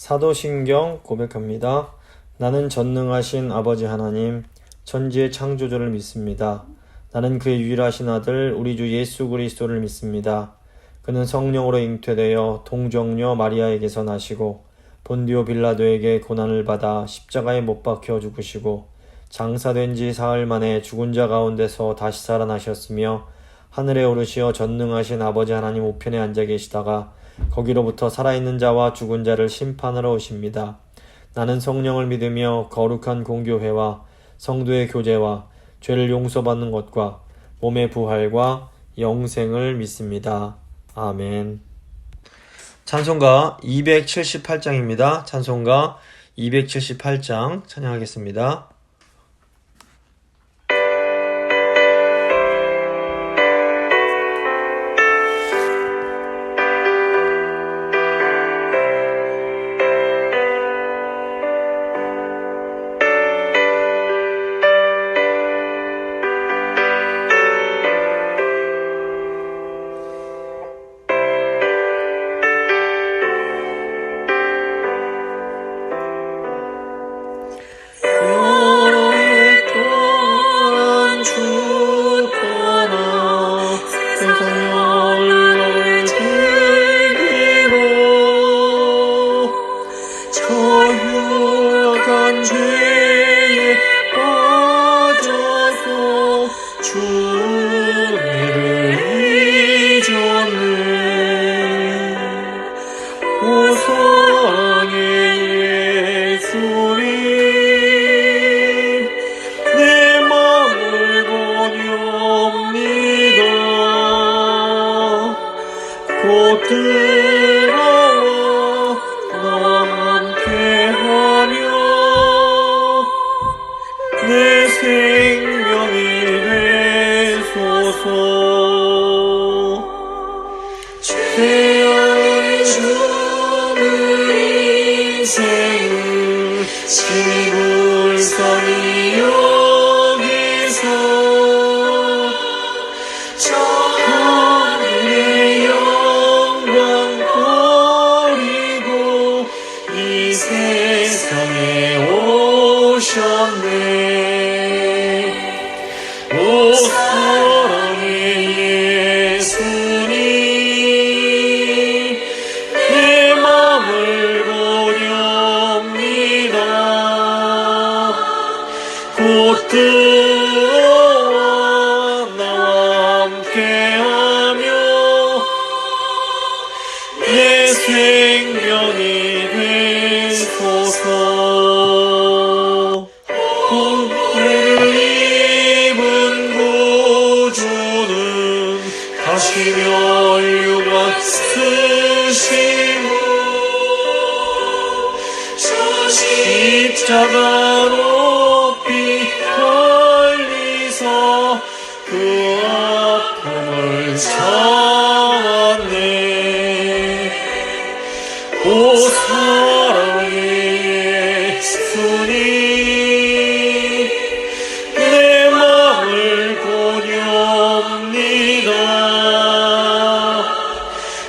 사도신경 고백합니다. 나는 전능하신 아버지 하나님, 천지의 창조주를 믿습니다. 나는 그의 유일하신 아들 우리 주 예수 그리스도를 믿습니다. 그는 성령으로 잉태되어 동정녀 마리아에게서 나시고 본디오 빌라도에게 고난을 받아 십자가에 못 박혀 죽으시고 장사된 지 사흘 만에 죽은 자 가운데서 다시 살아나셨으며 하늘에 오르시어 전능하신 아버지 하나님 우편에 앉아 계시다가 거기로부터 살아있는 자와 죽은 자를 심판하러 오십니다. 나는 성령을 믿으며 거룩한 공교회와 성도의 교제와 죄를 용서받는 것과 몸의 부활과 영생을 믿습니다. 아멘. 찬송가 278장입니다. 찬송가 278장 찬양하겠습니다. 십자가 높이 걸리서 그 아픔을 참았네. 오 사랑의 예수님, 내 맘을 고뇽니다.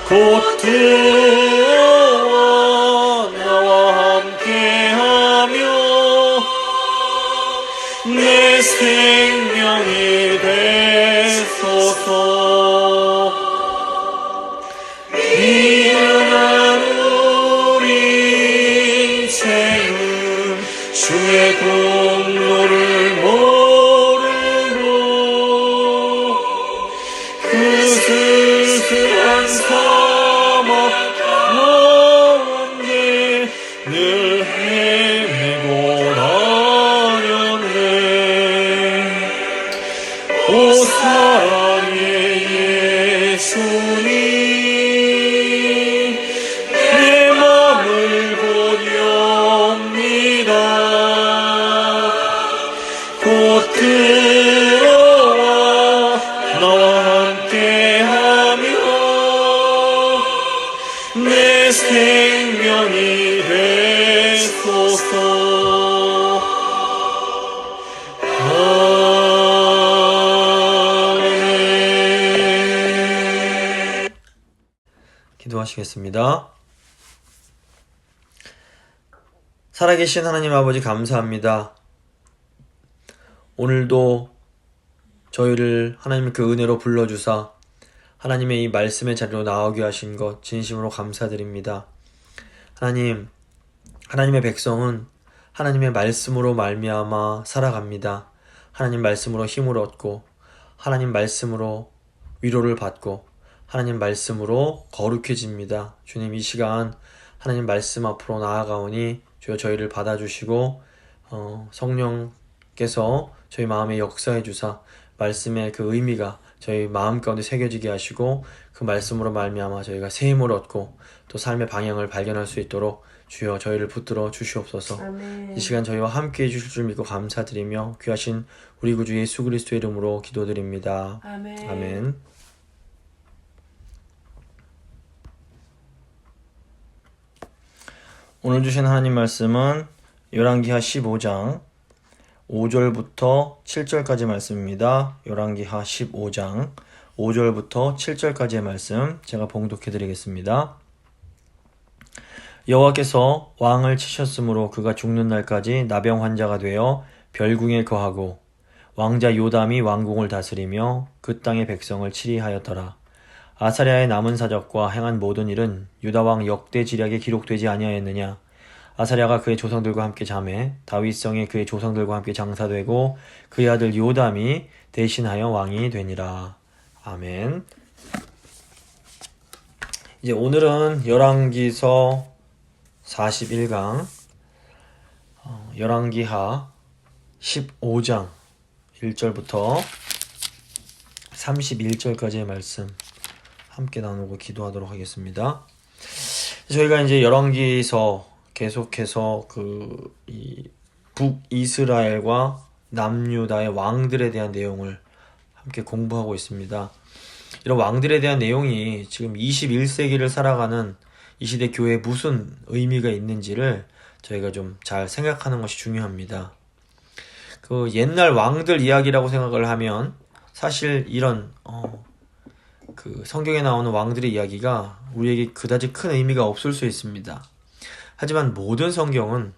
곧 들어와 나와 함께하며 내 생명이 되소서. 미련한 우리 인생은 주의 공로를 모르고 그 쓸쓸한 사막 가운데 늘 헤매고 다녔네. 오 사랑의 예수님, 내 맘을 고뇽니다. 곧 들어와 나와 함께하며 내 생명이 되소서. 아멘. 기도하시겠습니다. 살아계신 하나님 아버지 감사합니다. 오늘도 저희를 하나님 그 은혜로 불러주사 하나님의 이 말씀의 자리로 나오게 하신 것 진심으로 감사드립니다. 하나님, 하나님의 백성은 하나님의 말씀으로 말미암아 살아갑니다. 하나님 말씀으로 힘을 얻고 하나님 말씀으로 위로를 받고 하나님 말씀으로 거룩해집니다. 주님, 이 시간 하나님 말씀 앞으로 나아가오니 주여 저희를 받아주시고 성령께서 저희 마음에 역사해 주사 말씀의 그 의미가 저희 마음 가운데 새겨지게 하시고 그 말씀으로 말미암아 저희가 새 힘을 얻고 또 삶의 방향을 발견할 수 있도록 주여 저희를 붙들어 주시옵소서. 아멘. 이 시간 저희와 함께 해주실 줄 믿고 감사드리며 귀하신 우리 구주 예수 그리스도의 이름으로 기도드립니다. 아멘. 아멘. 오늘 주신 하나님 말씀은 열왕기하 15장 5절부터 7절까지 말씀입니다. 열왕기하 15장 5절부터 7절까지의 말씀 제가 봉독해 드리겠습니다. 여호와께서 왕을 치셨으므로 그가 죽는 날까지 나병 환자가 되어 별궁에 거하고 왕자 요담이 왕궁을 다스리며 그 땅의 백성을 치리하였더라. 아사랴의 남은 사적과 행한 모든 일은 유다왕 역대 지략에 기록되지 아니하였느냐. 아사랴가 그의 조상들과 함께 잠에 다윗성에 그의 조상들과 함께 장사되고 그의 아들 요담이 대신하여 왕이 되니라. 아멘. 이제 오늘은 열왕기서 41강 열왕기하 15장 1절부터 31절까지의 말씀 함께 나누고 기도하도록 하겠습니다. 저희가 이제 열왕기서 계속해서 이 북이스라엘과 남유다의 왕들에 대한 내용을 함께 공부하고 있습니다. 이런 왕들에 대한 내용이 지금 21세기를 살아가는 이 시대 교회에 무슨 의미가 있는지를 저희가 좀 잘 생각하는 것이 중요합니다. 그 옛날 왕들 이야기라고 생각을 하면 사실 이런 그 성경에 나오는 왕들의 이야기가 우리에게 그다지 큰 의미가 없을 수 있습니다. 하지만 모든 성경은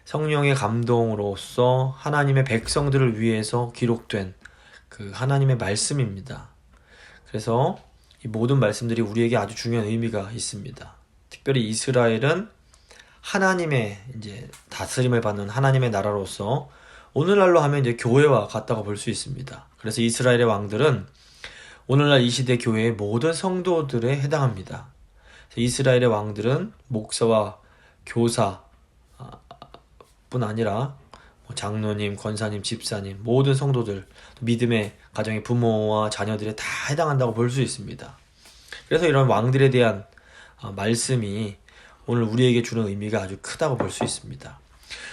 성령의 감동으로서 하나님의 백성들을 위해서 기록된 그 하나님의 말씀입니다. 그래서 이 모든 말씀들이 우리에게 아주 중요한 의미가 있습니다. 특별히 이스라엘은 하나님의 이제 다스림을 받는 하나님의 나라로서 오늘날로 하면 이제 교회와 같다고 볼 수 있습니다. 그래서 이스라엘의 왕들은 오늘날 이 시대 교회의 모든 성도들에 해당합니다. 이스라엘의 왕들은 목사와 교사 뿐 아니라 장로님, 권사님, 집사님, 모든 성도들, 믿음의 가정의 부모와 자녀들에 다 해당한다고 볼 수 있습니다. 그래서 이런 왕들에 대한 말씀이 오늘 우리에게 주는 의미가 아주 크다고 볼 수 있습니다.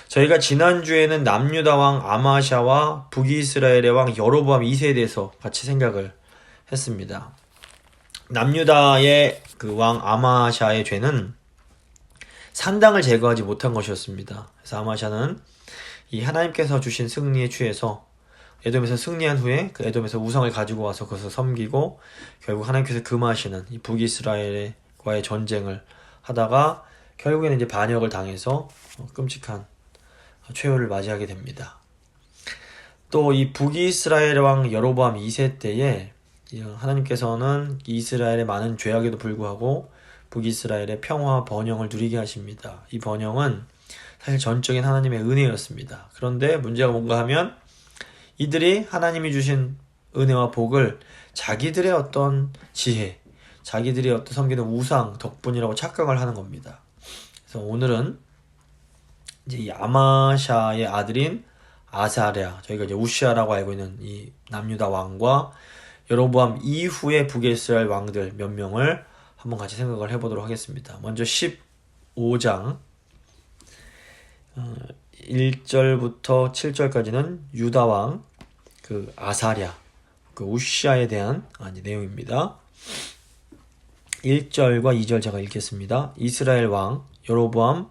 저희가 지난주에는 남유다 왕 아마샤와 북이스라엘의 왕 여로보암 2세에 대해서 같이 생각을 했습니다. 남유다의 그 왕 아마샤의 죄는 산당을 제거하지 못한 것이었습니다. 그래서 아마샤는 이 하나님께서 주신 승리에 취해서 에돔에서 승리한 후에 그 에돔에서 우상을 가지고 와서 그것을 섬기고 결국 하나님께서 금하시는 이 북이스라엘과의 전쟁을 하다가 결국에는 이제 반역을 당해서 끔찍한 최후를 맞이하게 됩니다. 또 이 북이스라엘 왕 여로보암 2세 때에 하나님께서는 이스라엘의 많은 죄악에도 불구하고 북이스라엘의 평화 번영을 누리게 하십니다. 이 번영은 사실 전적인 하나님의 은혜였습니다. 그런데 문제가 뭔가 하면 이들이 하나님이 주신 은혜와 복을 자기들의 어떤 지혜, 자기들이 어떤 섬기는 우상 덕분이라고 착각을 하는 겁니다. 그래서 오늘은 이제 이 아마샤의 아들인 아사랴, 저희가 이제 우시아라고 알고 있는 이 남유다 왕과 여로보암 이후의 북이스라엘 왕들 몇 명을 한번 같이 생각을 해보도록 하겠습니다. 먼저 15장 1절부터 7절까지는 유다 왕 그 아사랴, 그 우시아에 대한 내용입니다. 1절과 2절 제가 읽겠습니다. 이스라엘 왕 여로보암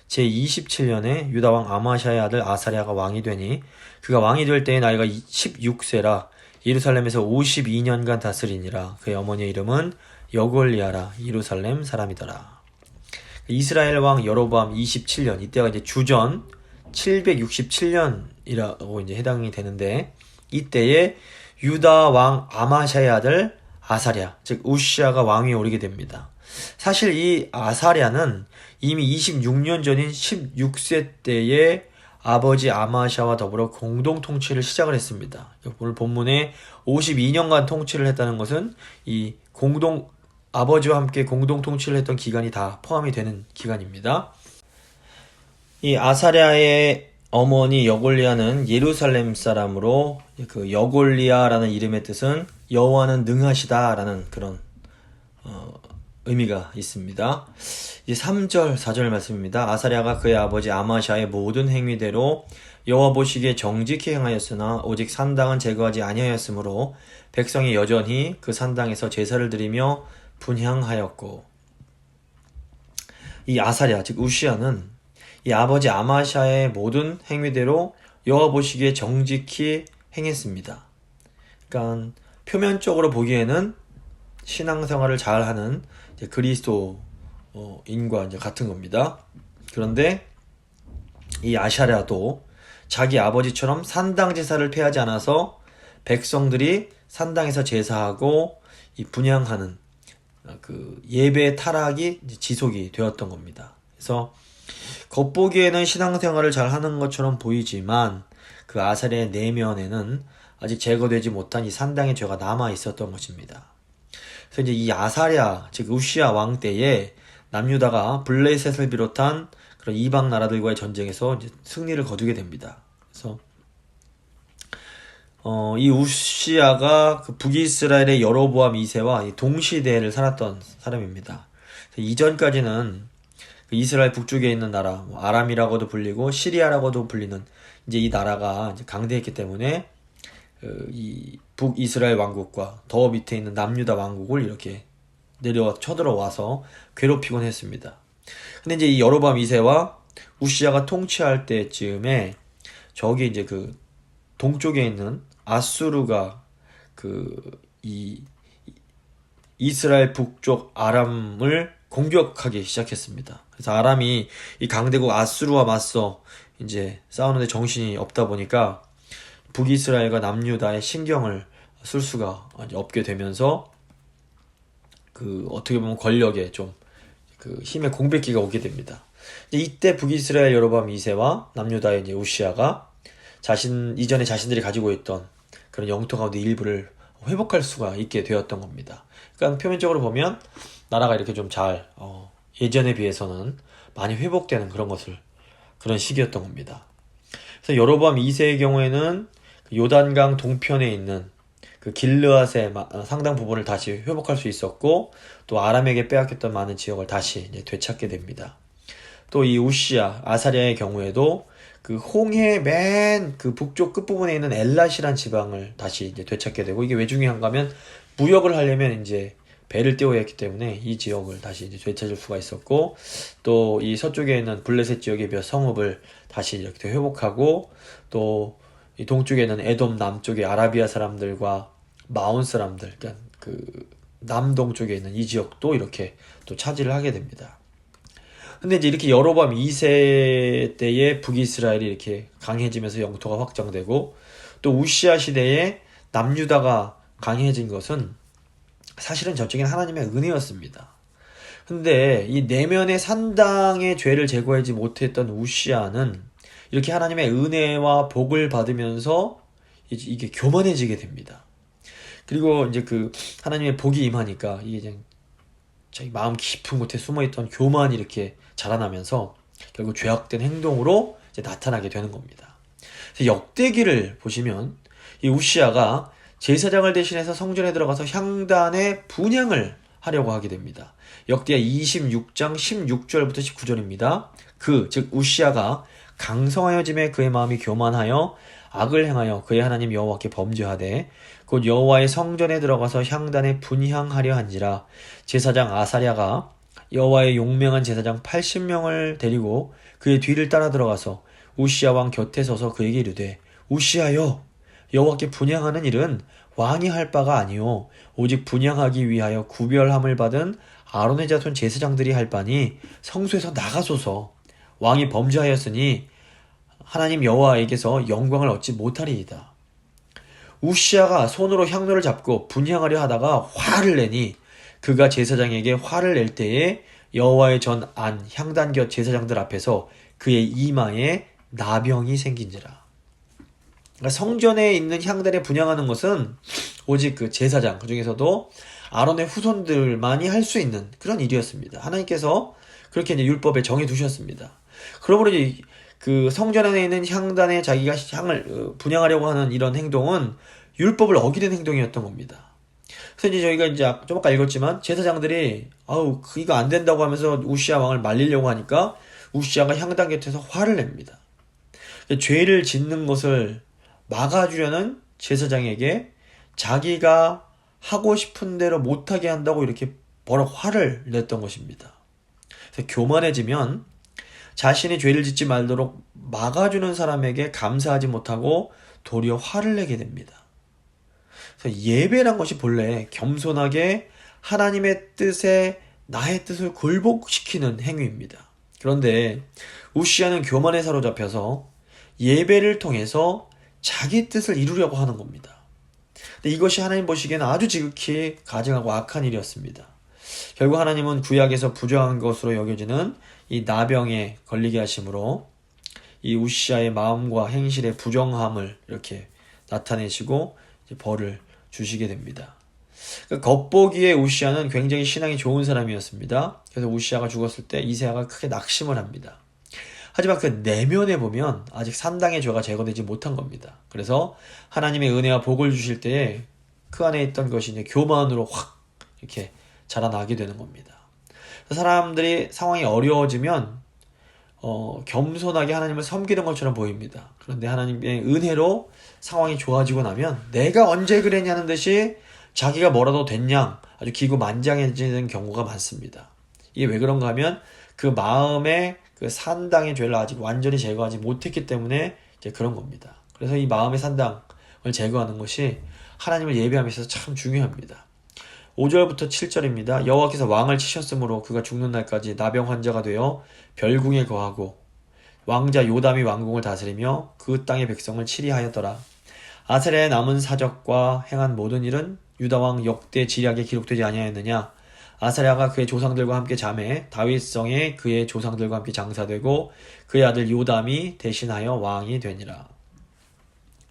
제27년에 유다 왕 아마샤의 아들 아사랴가 왕이 되니 그가 왕이 될 때의 나이가 16세라 예루살렘에서 52년간 다스리니라. 그의 어머니의 이름은 여골리아라. 예루살렘 사람이더라. 이스라엘 왕 여로보암 27년, 이때가 이제 주전 767년이라고 이제 해당이 되는데, 이때에 유다 왕 아마샤의 아들 아사랴, 즉 우시아가 왕위에 오르게 됩니다. 사실 이 아사랴는 이미 26년 전인 16세 때에 아버지 아마샤와 더불어 공동 통치를 시작을 했습니다. 오늘 본문에 52년간 통치를 했다는 것은 이 아버지와 함께 공동 통치를 했던 기간이 다 포함이 되는 기간입니다. 이 아사랴의 어머니 여골리아는 예루살렘 사람으로, 그 여골리아라는 이름의 뜻은 여호와는 능하시다라는 그런 의미가 있습니다. 이제 3절, 4절 말씀입니다. 아사랴가 그의 아버지 아마샤의 모든 행위대로 여호와 보시기에 정직히 행하였으나 오직 산당은 제거하지 아니하였으므로 백성이 여전히 그 산당에서 제사를 드리며 분향하였고. 이 아사랴, 즉 우시아는 이 아버지 아마샤의 모든 행위대로 여호와 보시기에 정직히 행했습니다. 그러니까 표면적으로 보기에는 신앙생활을 잘하는 그리스도인과 이제 같은 겁니다. 그런데 이 아사랴도 자기 아버지처럼 산당 제사를 폐하지 않아서 백성들이 산당에서 제사하고 이 분향하는 그 예배 타락이 지속이 되었던 겁니다. 그래서 겉보기에는 신앙생활을 잘 하는 것처럼 보이지만 그 아사랴의 내면에는 아직 제거되지 못한 이 산당의 죄가 남아 있었던 것입니다. 그래서 이제 이 아사랴, 즉 우시아 왕 때에 남유다가 블레셋을 비롯한 그런 이방 나라들과의 전쟁에서 이제 승리를 거두게 됩니다. 그래서 이 우시아가 그 북이스라엘의 여로보암 2세와 동시대를 살았던 사람입니다. 이전까지는 그 이스라엘 북쪽에 있는 나라, 아람이라고도 불리고 시리아라고도 불리는 이제 이 나라가 이제 강대했기 때문에 이 북이스라엘 왕국과 더 밑에 있는 남유다 왕국을 이렇게 쳐들어와서 괴롭히곤 했습니다. 근데 이제 이 여로보암 2세와 우시아가 통치할 때쯤에 저기 이제 그 동쪽에 있는 아수르가 이 이스라엘 북쪽 아람을 공격하기 시작했습니다. 그래서 아람이 이 강대국 아수르와 맞서 이제 싸우는데 정신이 없다 보니까 북이스라엘과 남유다의 신경을 쓸 수가 없게 되면서 어떻게 보면 권력에 좀 힘의 공백기가 오게 됩니다. 이때 북이스라엘 여로보암 2세와 남유다의 이제 우시아가 이전에 자신들이 가지고 있던 그런 영토 가운데 일부를 회복할 수가 있게 되었던 겁니다. 그러니까 표면적으로 보면 나라가 이렇게 좀 예전에 비해서는 많이 회복되는 그런 시기였던 겁니다. 그래서 여로보암 2세의 경우에는 요단강 동편에 있는 그 길르앗의 상당 부분을 다시 회복할 수 있었고, 또 아람에게 빼앗겼던 많은 지역을 다시 이제 되찾게 됩니다. 또 이 우시아, 아사랴의 경우에도 그 홍해 맨 그 북쪽 끝부분에 있는 엘랏이란 지방을 다시 이제 되찾게 되고, 이게 왜 중요한가 하면 무역을 하려면 이제 배를 띄워야 했기 때문에 이 지역을 다시 이제 되찾을 수가 있었고, 또 이 서쪽에 있는 블레셋 지역의 몇 성읍을 다시 이렇게 회복하고, 또 이 동쪽에 있는 에돔 남쪽의 아라비아 사람들과 마온 사람들, 그러니까 그 남동쪽에 있는 이 지역도 이렇게 또 차지를 하게 됩니다. 근데 이제 이렇게 여로보암 2세 때에 북이스라엘이 이렇게 강해지면서 영토가 확장되고, 또 우시아 시대에 남유다가 강해진 것은 사실은 저쪽엔 하나님의 은혜였습니다. 근데 이 내면의 산당의 죄를 제거하지 못했던 우시아는 이렇게 하나님의 은혜와 복을 받으면서 이게 교만해지게 됩니다. 그리고 이제 하나님의 복이 임하니까 이게 그냥 자기 마음 깊은 곳에 숨어있던 교만이 이렇게 자라나면서 결국 죄악된 행동으로 이제 나타나게 되는 겁니다. 그래서 역대기를 보시면 이 우시아가 제사장을 대신해서 성전에 들어가서 향단의 분향을 하려고 하게 됩니다. 역대하 26장 16절부터 19절입니다. 즉 우시아가 강성하여짐에 그의 마음이 교만하여 악을 행하여 그의 하나님 여호와께 범죄하되 곧 여호와의 성전에 들어가서 향단에 분향하려 한지라. 제사장 아사랴가 여호와의 용맹한 제사장 80명을 데리고 그의 뒤를 따라 들어가서 우시아 왕 곁에 서서 그에게 이르되, 우시아여, 여호와께 분향하는 일은 왕이 할 바가 아니요 오직 분향하기 위하여 구별함을 받은 아론의 자손 제사장들이 할 바니 성소에서 나가소서. 왕이 범죄하였으니 하나님 여호와에게서 영광을 얻지 못하리이다. 우시아가 손으로 향로를 잡고 분향하려 하다가 화를 내니 그가 제사장에게 화를 낼 때에 여호와의 전 안 향단 곁 제사장들 앞에서 그의 이마에 나병이 생긴지라. 그러니까 성전에 있는 향단에 분향하는 것은 오직 그 제사장, 그 중에서도 아론의 후손들만이 할 수 있는 그런 일이었습니다. 하나님께서 그렇게 이제 율법에 정해 두셨습니다. 그러므로 이제 그 성전 안에 있는 향단에 자기가 향을 분향하려고 하는 이런 행동은 율법을 어기는 행동이었던 겁니다. 그래서 이제 저희가 이제 좀 아까 읽었지만 제사장들이 이거 안 된다고 하면서 우시아 왕을 말리려고 하니까 우시아가 향단 곁에서 화를 냅니다. 죄를 짓는 것을 막아주려는 제사장에게 자기가 하고 싶은 대로 못하게 한다고 이렇게 버럭 화를 냈던 것입니다. 그래서 교만해지면 자신이 죄를 짓지 말도록 막아주는 사람에게 감사하지 못하고 도리어 화를 내게 됩니다. 그래서 예배란 것이 본래 겸손하게 하나님의 뜻에 나의 뜻을 굴복시키는 행위입니다. 그런데 우시아는 교만에 사로잡혀서 예배를 통해서 자기 뜻을 이루려고 하는 겁니다. 근데 이것이 하나님 보시기에는 아주 지극히 가증하고 악한 일이었습니다. 결국 하나님은 구약에서 부정한 것으로 여겨지는 이 나병에 걸리게 하심으로 이 우시아의 마음과 행실의 부정함을 이렇게 나타내시고 이제 벌을 주시게 됩니다. 겉보기에 우시아는 굉장히 신앙이 좋은 사람이었습니다. 그래서 우시아가 죽었을 때 이새야가 크게 낙심을 합니다. 하지만 그 내면에 보면 아직 산당의 죄가 제거되지 못한 겁니다. 그래서 하나님의 은혜와 복을 주실 때에 그 안에 있던 것이 이제 교만으로 확 이렇게 자라나게 되는 겁니다. 사람들이 상황이 어려워지면 겸손하게 하나님을 섬기는 것처럼 보입니다. 그런데 하나님의 은혜로 상황이 좋아지고 나면 내가 언제 그랬냐는 듯이 자기가 뭐라도 됐냐 아주 기구만장해지는 경우가 많습니다. 이게 왜 그런가 하면 그 마음에 그 산당의 죄를 아직 완전히 제거하지 못했기 때문에 이제 그런 겁니다. 그래서 이 마음의 산당을 제거하는 것이 하나님을 예배함에 있어서 참 중요합니다. 5절부터 7절입니다. 여호와께서 왕을 치셨으므로 그가 죽는 날까지 나병 환자가 되어 별궁에 거하고 왕자 요담이 왕궁을 다스리며 그 땅의 백성을 치리하였더라. 아사랴의 남은 사적과 행한 모든 일은 유다왕 역대 지략에 기록되지 아니하였느냐. 아사랴가 그의 조상들과 함께 잠해 다윗성에 그의 조상들과 함께 장사되고 그의 아들 요담이 대신하여 왕이 되니라.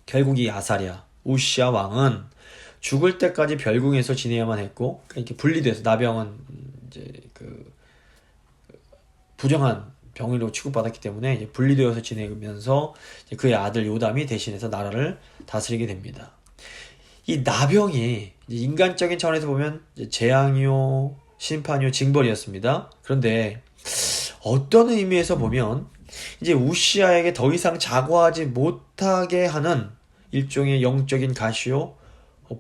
결국 이 아사랴 우시아 왕은 죽을 때까지 별궁에서 지내야만 했고 이렇게 분리돼서 나병은 이제 그 부정한 병으로 취급받았기 때문에 이제 분리되어서 지내면서 이제 그의 아들 요담이 대신해서 나라를 다스리게 됩니다. 이 나병이 인간적인 차원에서 보면 재앙이요, 심판이요, 징벌이었습니다. 그런데 어떤 의미에서 보면 이제 우시아에게 더 이상 자고하지 못하게 하는 일종의 영적인 가시요,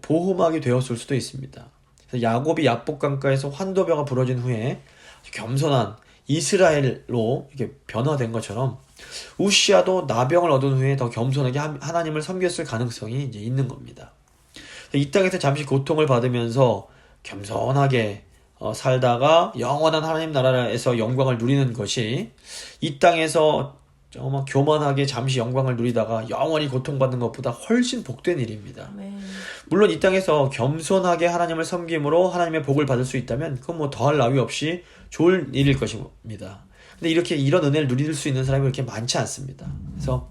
보호막이 되었을 수도 있습니다. 그래서 야곱이 약복강가에서 환도뼈가 부러진 후에 겸손한 이스라엘로 이렇게 변화된 것처럼 우시아도 나병을 얻은 후에 더 겸손하게 하나님을 섬겼을 가능성이 이제 있는 겁니다. 이 땅에서 잠시 고통을 받으면서 겸손하게 살다가 영원한 하나님 나라에서 영광을 누리는 것이 이 땅에서 정말 교만하게 잠시 영광을 누리다가 영원히 고통받는 것보다 훨씬 복된 일입니다. 물론 이 땅에서 겸손하게 하나님을 섬김으로 하나님의 복을 받을 수 있다면 그건 뭐 더할 나위 없이 좋은 일일 것입니다. 근데 이렇게 이런 은혜를 누릴 수 있는 사람이 그렇게 많지 않습니다. 그래서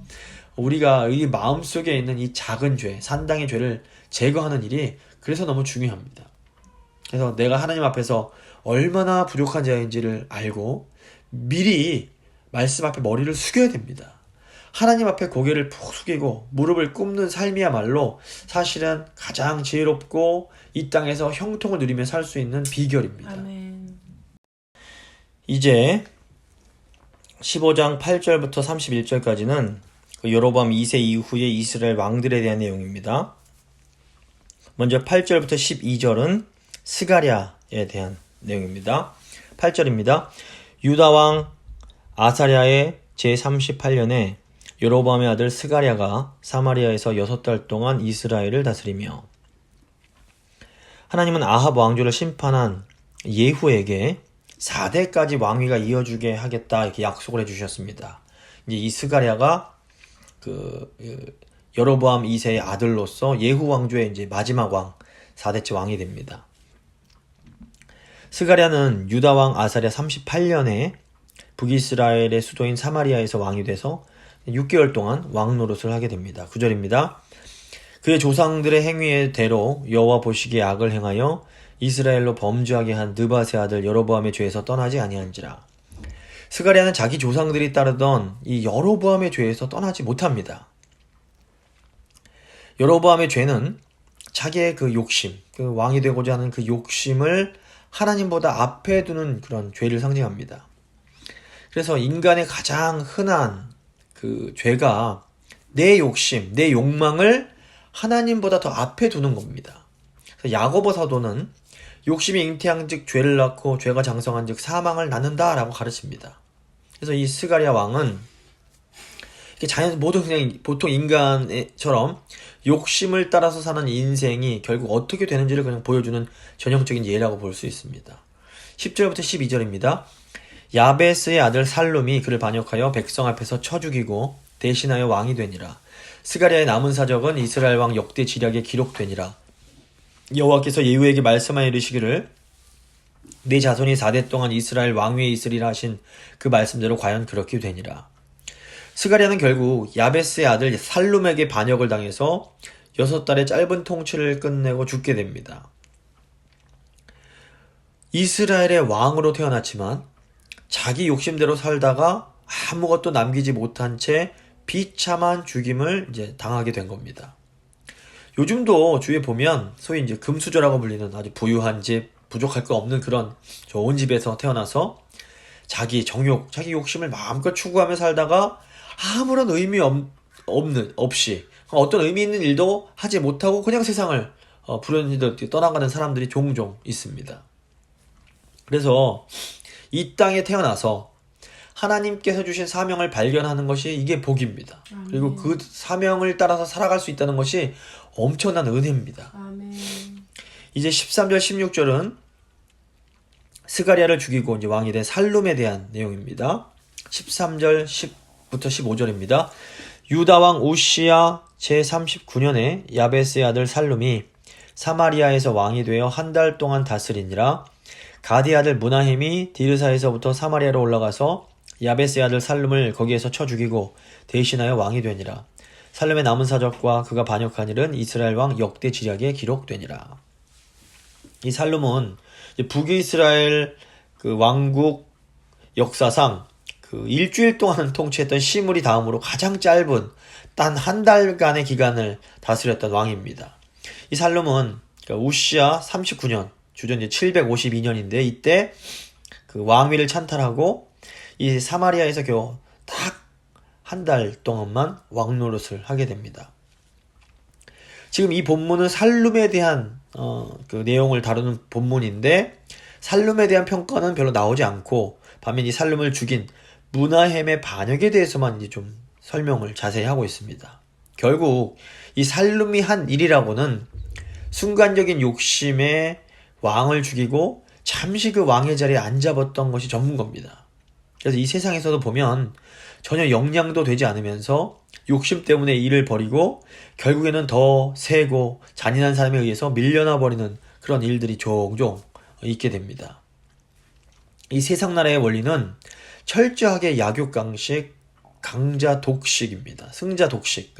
우리가 이 마음속에 있는 이 작은 죄, 산당의 죄를 제거하는 일이 그래서 너무 중요합니다. 그래서 내가 하나님 앞에서 얼마나 부족한 자인지를 알고 미리 말씀 앞에 머리를 숙여야 됩니다. 하나님 앞에 고개를 푹 숙이고 무릎을 꿇는 삶이야말로 사실은 가장 지혜롭고 이 땅에서 형통을 누리며 살 수 있는 비결입니다. 아멘. 이제 15장 8절부터 31절까지는 여로보암 2세 이후의 이스라엘 왕들에 대한 내용입니다. 먼저 8절부터 12절은 스가랴에 대한 내용입니다. 8절입니다. 유다왕 아사랴의 제38년에 여로보암의 아들 스가랴가 사마리아에서 6달 동안 이스라엘을 다스리며 하나님은 아합 왕조를 심판한 예후에게 4대까지 왕위가 이어주게 하겠다 이렇게 약속을 해주셨습니다. 이제 이 스가랴가 여로보암 2세의 아들로서 예후 왕조의 이제 마지막 왕 4대째 왕이 됩니다. 스가랴는 유다 왕 아사랴 38년에 북이스라엘의 수도인 사마리아에서 왕이 돼서 6개월 동안 왕 노릇을 하게 됩니다. 9절입니다. 그의 조상들의 행위의 대로 여호와 보시기에 악을 행하여 이스라엘로 범죄하게 한 느밧의 아들 여로보암의 죄에서 떠나지 아니한지라. 스가랴는 자기 조상들이 따르던 이 여로보암의 죄에서 떠나지 못합니다. 여로보암의 죄는 자기의 그 욕심, 그 왕이 되고자 하는 그 욕심을 하나님보다 앞에 두는 그런 죄를 상징합니다. 그래서 인간의 가장 흔한 그 죄가 내 욕심, 내 욕망을 하나님보다 더 앞에 두는 겁니다. 그래서 야고보 사도는 욕심이 잉태한즉 죄를 낳고 죄가 장성한즉 사망을 낳는다라고 가르칩니다. 그래서 이 스가랴 왕은 모두 그냥 보통 인간처럼 욕심을 따라서 사는 인생이 결국 어떻게 되는지를 그냥 보여주는 전형적인 예라고 볼 수 있습니다. 10절부터 12절입니다. 야베스의 아들 살룸이 그를 반역하여 백성 앞에서 쳐 죽이고 대신하여 왕이 되니라. 스가랴의 남은 사적은 이스라엘 왕 역대 지략에 기록되니라. 여호와께서 예후에게 말씀하여 이르시기를 네 자손이 4대 동안 이스라엘 왕위에 있으리라 하신 그 말씀대로 과연 그렇게 되니라. 스가랴는 결국 야베스의 아들 살룸에게 반역을 당해서 6달의 짧은 통치를 끝내고 죽게 됩니다. 이스라엘의 왕으로 태어났지만 자기 욕심대로 살다가 아무것도 남기지 못한 채 비참한 죽임을 이제 당하게 된 겁니다. 요즘도 주위에 보면 소위 이제 금수저라고 불리는 아주 부유한 집, 부족할 거 없는 그런 좋은 집에서 태어나서 자기 정욕, 자기 욕심을 마음껏 추구하며 살다가 아무런 의미 없이 어떤 의미 있는 일도 하지 못하고 그냥 세상을 불현듯 떠나가는 사람들이 종종 있습니다. 그래서 이 땅에 태어나서 하나님께서 주신 사명을 발견하는 것이 이게 복입니다. 아멘. 그리고 그 사명을 따라서 살아갈 수 있다는 것이 엄청난 은혜입니다. 아멘. 이제 13절 16절은 스가랴를 죽이고 이제 왕이 된 살룸에 대한 내용입니다. 13절 10부터 15절입니다. 유다 왕 우시야 제39년에 야베스의 아들 살룸이 사마리아에서 왕이 되어 한 달 동안 다스리니라. 가디 아들 무나헴이 디르사에서부터 사마리아로 올라가서 야베스의 아들 살룸을 거기에서 쳐 죽이고 대신하여 왕이 되니라. 살룸의 남은 사적과 그가 반역한 일은 이스라엘 왕 역대 지략에 기록되니라. 이 살룸은 북이스라엘 그 왕국 역사상 그 일주일 동안 통치했던 시므리 다음으로 가장 짧은 단 한 달간의 기간을 다스렸던 왕입니다. 이 살룸은 우시야 39년 주전 752년인데 이때 그 왕위를 찬탈하고 이 사마리아에서 겨우 딱 한 달 동안만 왕 노릇을 하게 됩니다. 지금 이 본문은 살룸에 대한 그 내용을 다루는 본문인데 살룸에 대한 평가는 별로 나오지 않고 반면 이 살룸을 죽인 무나헴의 반역에 대해서만 이제 좀 설명을 자세히 하고 있습니다. 결국 이 살룸이 한 일이라고는 순간적인 욕심에 왕을 죽이고 잠시 그 왕의 자리에 앉아봤던 것이 전부인 겁니다. 그래서 이 세상에서도 보면 전혀 영향도 되지 않으면서 욕심 때문에 일을 벌이고 결국에는 더 세고 잔인한 사람에 의해서 밀려나 버리는 그런 일들이 종종 있게 됩니다. 이 세상 나라의 원리는 철저하게 약육강식, 강자 독식입니다. 승자 독식.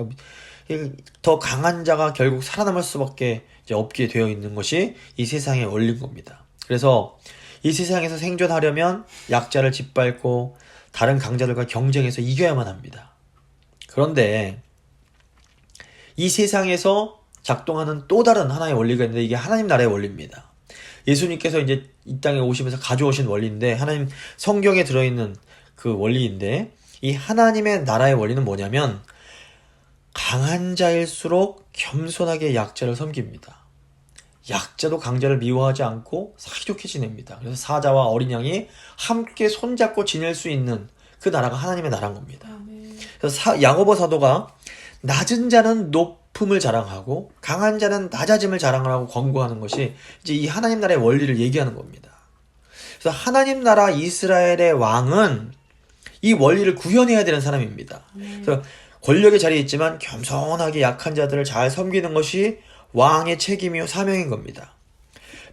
더 강한 자가 결국 살아남을 수밖에 이제 없게 되어 있는 것이 이 세상의 원리인 겁니다. 그래서 이 세상에서 생존하려면 약자를 짓밟고 다른 강자들과 경쟁해서 이겨야만 합니다. 그런데 이 세상에서 작동하는 또 다른 하나의 원리가 있는데 이게 하나님 나라의 원리입니다. 예수님께서 이제 이 땅에 오시면서 가져오신 원리인데 하나님 성경에 들어있는 그 원리인데 이 하나님의 나라의 원리는 뭐냐면 강한 자일수록 겸손하게 약자를 섬깁니다. 약자도 강자를 미워하지 않고 사이좋게 지냅니다. 그래서 사자와 어린 양이 함께 손잡고 지낼 수 있는 그 나라가 하나님의 나라인 겁니다. 아멘. 그래서 야고보 사도가 낮은 자는 높음을 자랑하고 강한 자는 낮아짐을 자랑하라고 권고하는 것이 이제 이 하나님 나라의 원리를 얘기하는 겁니다. 그래서 하나님 나라 이스라엘의 왕은 이 원리를 구현해야 되는 사람입니다. 그래서 권력의 자리에 있지만 겸손하게 약한 자들을 잘 섬기는 것이 왕의 책임이요 사명인 겁니다.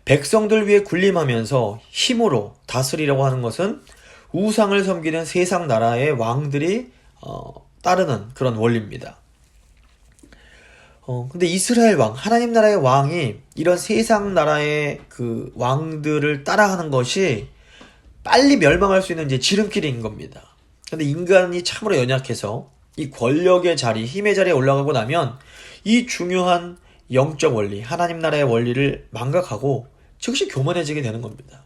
백성들 위해 군림하면서 힘으로 다스리려고 하는 것은 우상을 섬기는 세상 나라의 왕들이 따르는 그런 원리입니다. 근데 이스라엘 왕, 하나님 나라의 왕이 이런 세상 나라의 그 왕들을 따라하는 것이 빨리 멸망할 수 있는 이제 지름길인 겁니다. 근데 인간이 참으로 연약해서 이 권력의 자리, 힘의 자리에 올라가고 나면 이 중요한 영적 원리, 하나님 나라의 원리를 망각하고 즉시 교만해지게 되는 겁니다.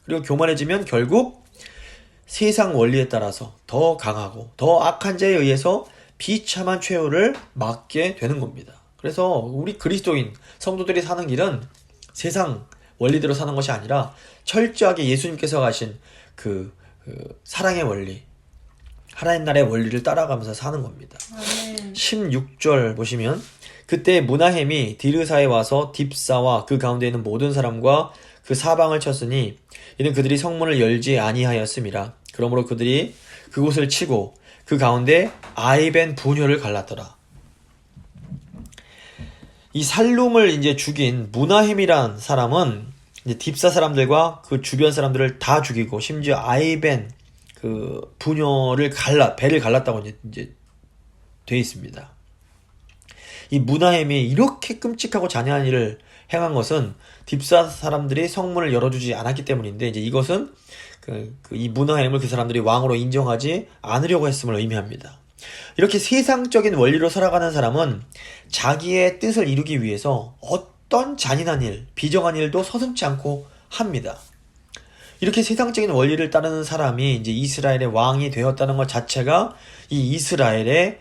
그리고 교만해지면 결국 세상 원리에 따라서 더 강하고 더 악한 자에 의해서 비참한 최후를 맞게 되는 겁니다. 그래서 우리 그리스도인 성도들이 사는 길은 세상 원리대로 사는 것이 아니라 철저하게 예수님께서 가신 그 사랑의 원리, 하나님 나라의 원리를 따라가면서 사는 겁니다. 16절 보시면 그때 무나헴이 디르사에 와서 딥사와 그 가운데 있는 모든 사람과 그 사방을 쳤으니 이는 그들이 성문을 열지 아니하였음이라. 그러므로 그들이 그곳을 치고 그 가운데 아이벤 부녀를 갈랐더라. 이 살룸을 이제 죽인 무나헴이란 사람은 이제 딥사 사람들과 그 주변 사람들을 다 죽이고 심지어 아이벤 그 부녀를 배를 갈랐다고 이제 돼 있습니다. 이 무나헴이 이렇게 끔찍하고 잔인한 일을 행한 것은 딥사 사람들이 성문을 열어주지 않았기 때문인데 이제 이것은 이 무나헴을 그 사람들이 왕으로 인정하지 않으려고 했음을 의미합니다. 이렇게 세상적인 원리로 살아가는 사람은 자기의 뜻을 이루기 위해서 어떤 잔인한 일, 비정한 일도 서슴지 않고 합니다. 이렇게 세상적인 원리를 따르는 사람이 이제 이스라엘의 왕이 되었다는 것 자체가 이 이스라엘의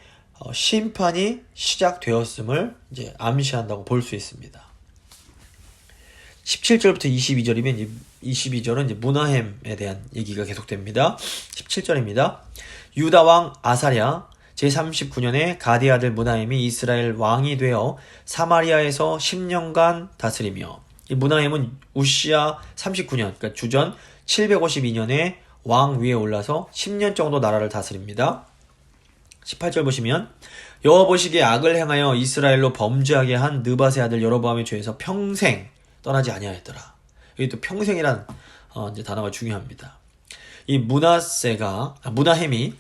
심판이 시작되었음을 이제 암시한다고 볼 수 있습니다. 17절부터 22절이면 22절은 이제 무나헴에 대한 얘기가 계속됩니다. 17절입니다. 유다 왕 아사랴 제39년에 가디 아들 무나헴이 이스라엘 왕이 되어 사마리아에서 10년간 다스리며 이 무나헴은 우시야 39년 그러니까 주전 752년에 왕 위에 올라서 10년 정도 나라를 다스립니다. 18절 보시면 여호와 보시기에 악을 행하여 이스라엘로 범죄하게 한 느밧의 아들 여로보암의 죄에서 평생 떠나지 아니하였더라. 여기 또 평생이란 이제 단어가 중요합니다. 이 무나헴이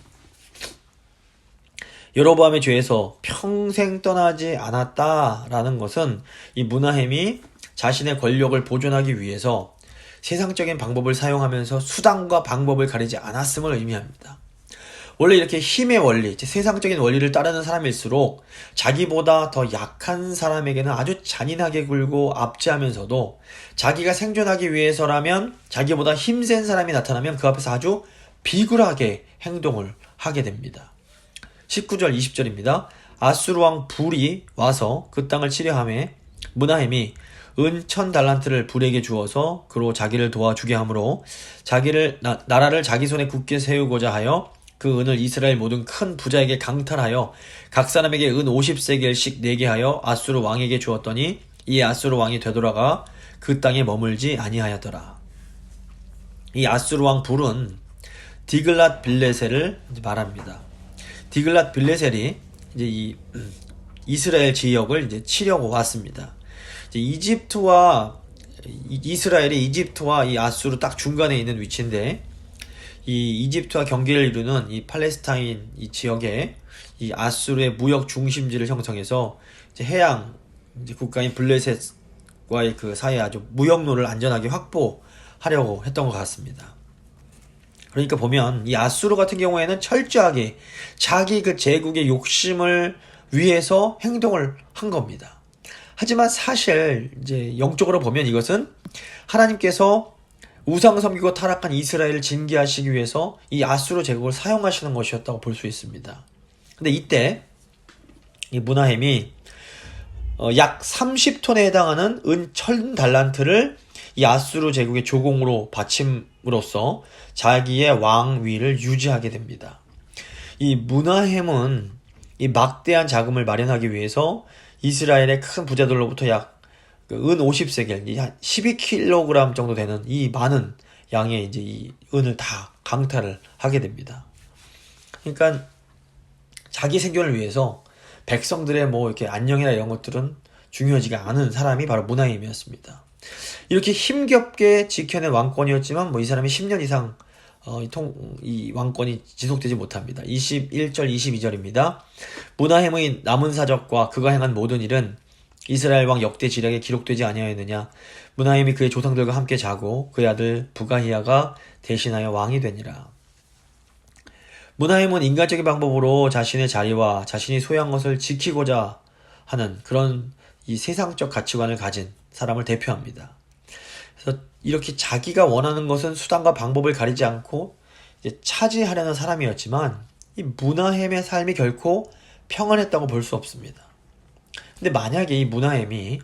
여로보암의 죄에서 평생 떠나지 않았다라는 것은 이 무나헴이 자신의 권력을 보존하기 위해서 세상적인 방법을 사용하면서 수단과 방법을 가리지 않았음을 의미합니다. 원래 이렇게 힘의 원리, 세상적인 원리를 따르는 사람일수록 자기보다 더 약한 사람에게는 아주 잔인하게 굴고 압제하면서도 자기가 생존하기 위해서라면 자기보다 힘센 사람이 나타나면 그 앞에서 아주 비굴하게 행동을 하게 됩니다. 19절 20절입니다. 아수르 왕 불이 와서 그 땅을 치려하매 무나헴이 은 1000달란트를 불에게 주어서 그로 자기를 도와주게 하므로 나라를 자기 손에 굳게 세우고자 하여 그 은을 이스라엘 모든 큰 부자에게 강탈하여 각 사람에게 은 50세겔씩 내게 하여 아수르 왕에게 주었더니 이 아수르 왕이 되돌아가 그 땅에 머물지 아니하였더라. 이 아수르 왕 불은 디글랏 빌레셀을 말합니다. 디글랏 빌레셀이 이제 이 이스라엘 지역을 이제 치려고 왔습니다. 이제 이스라엘이 이집트와 이 아수르 딱 중간에 있는 위치인데 이 이집트와 경계를 이루는 이 팔레스타인 이 지역에 이 아수르의 무역 중심지를 형성해서 이제 해양 이제 국가인 블레셋과의 그 사이에 아주 무역로를 안전하게 확보하려고 했던 것 같습니다. 그러니까 보면 이 아수르 같은 경우에는 철저하게 자기 그 제국의 욕심을 위해서 행동을 한 겁니다. 하지만 사실 이제 영적으로 보면 이것은 하나님께서 우상 섬기고 타락한 이스라엘을 징계하시기 위해서 이 아수르 제국을 사용하시는 것이었다고 볼 수 있습니다. 근데 이때 이 무나헴이 약 30톤에 해당하는 은 1000달란트를 이 아수르 제국의 조공으로 바침으로써 자기의 왕위를 유지하게 됩니다. 이 무나헴은 이 막대한 자금을 마련하기 위해서 이스라엘의 큰 부자들로부터 약 은 50세겔, 한 12kg 정도 되는 이 많은 양의 이제 이 은을 다 강탈을 하게 됩니다. 그러니까 자기 생존을 위해서 백성들의 뭐 이렇게 안녕이나 이런 것들은 중요하지가 않은 사람이 바로 문하임이었습니다. 이렇게 힘겹게 지켜낸 왕권이었지만 뭐 이 사람이 10년 이상 이 왕권이 지속되지 못합니다. 21절 22절입니다. 문하햄의 남은 사적과 그가 행한 모든 일은 이스라엘 왕 역대 지략에 기록되지 아니하였느냐. 문하햄이 그의 조상들과 함께 자고 그의 아들 부가히야가 대신하여 왕이 되니라. 문하햄은 인간적인 방법으로 자신의 자리와 자신이 소유한 것을 지키고자 하는 그런 이 세상적 가치관을 가진 사람을 대표합니다. 그래서 이렇게 자기가 원하는 것은 수단과 방법을 가리지 않고 이제 차지하려는 사람이었지만 이 문하햄의 삶이 결코 평안했다고 볼 수 없습니다. 근데 만약에 이 문하햄이